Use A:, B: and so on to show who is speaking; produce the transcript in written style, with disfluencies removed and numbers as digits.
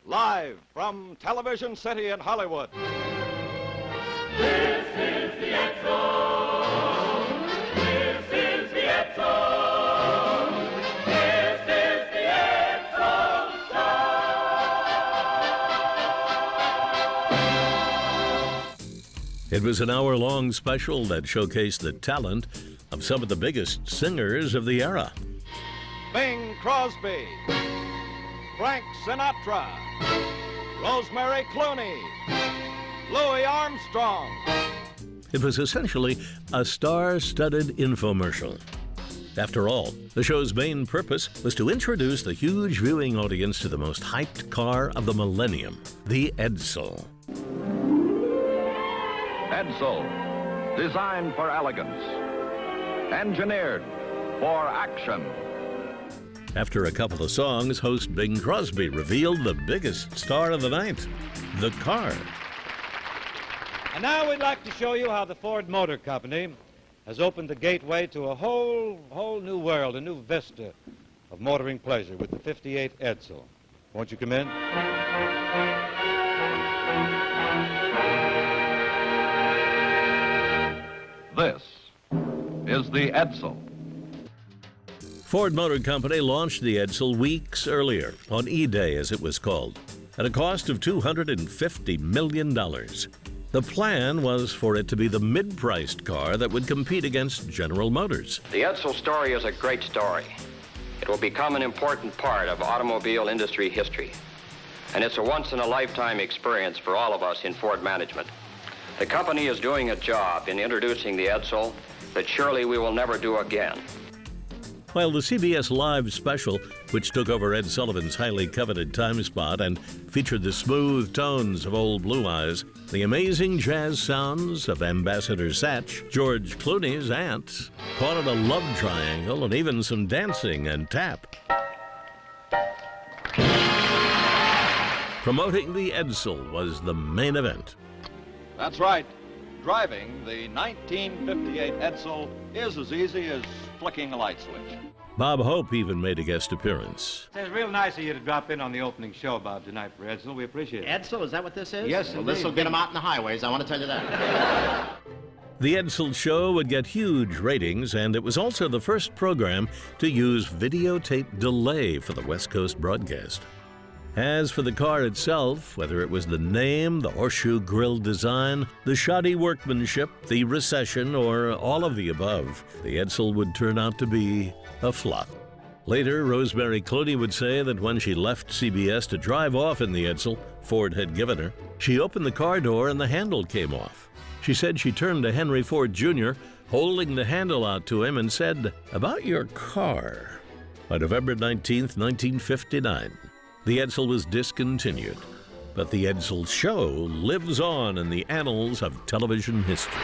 A: Live from Television City in Hollywood.
B: This is the Edsel. This is the Edsel. This is the Edsel Show.
C: It was an hour-long special that showcased the talent of some of the biggest singers of the era.
A: Bing Crosby, Frank Sinatra, Rosemary Clooney, Louis Armstrong.
C: It was essentially a star-studded infomercial. After all, the show's main purpose was to introduce the huge viewing audience to the most hyped car of the millennium, the Edsel.
D: Edsel, designed for elegance, engineered for action.
C: After a couple of songs, host Bing Crosby revealed the biggest star of the night, the car.
E: And now we'd like to show you how the Ford Motor Company has opened the gateway to a whole new world, a new vista of motoring pleasure with the 58 Edsel. Won't you come in?
D: This is the Edsel.
C: Ford Motor Company launched the Edsel weeks earlier, on E-Day as it was called, at a cost of $250 million. The plan was for it to be the mid-priced car that would compete against General Motors.
F: The Edsel story is a great story. It will become an important part of automobile industry history. And it's a once-in-a-lifetime experience for all of us in Ford management. The company is doing a job in introducing the Edsel that surely we will never do again.
C: While the CBS Live special, which took over Ed Sullivan's highly coveted time spot and featured the smooth tones of Old Blue Eyes, the amazing jazz sounds of Ambassador Satch, George Clooney's aunt, called it a love triangle and even some dancing and tap. Promoting the Edsel was the main event.
A: That's right. Driving the 1958 Edsel is as easy as flicking a light switch.
C: Bob Hope even made a guest appearance.
E: It's real nice of you to drop in on the opening show, Bob, tonight for Edsel. We appreciate it.
G: Edsel, is that what this is?
E: Yes,
G: well, this will get them out in the highways, I want to tell you that.
C: The Edsel Show would get huge ratings, and it was also the first program to use videotape delay for the West Coast broadcast. As for the car itself, whether it was the name, the horseshoe grille design, the shoddy workmanship, the recession, or all of the above, the Edsel would turn out to be a flop. Later, Rosemary Clooney would say that when she left CBS to drive off in the Edsel Ford had given her, she opened the car door and the handle came off. She said she turned to Henry Ford Jr., holding the handle out to him, and said, "About your car." On November 19th, 1959, the Edsel was discontinued, but the Edsel Show lives on in the annals of television history.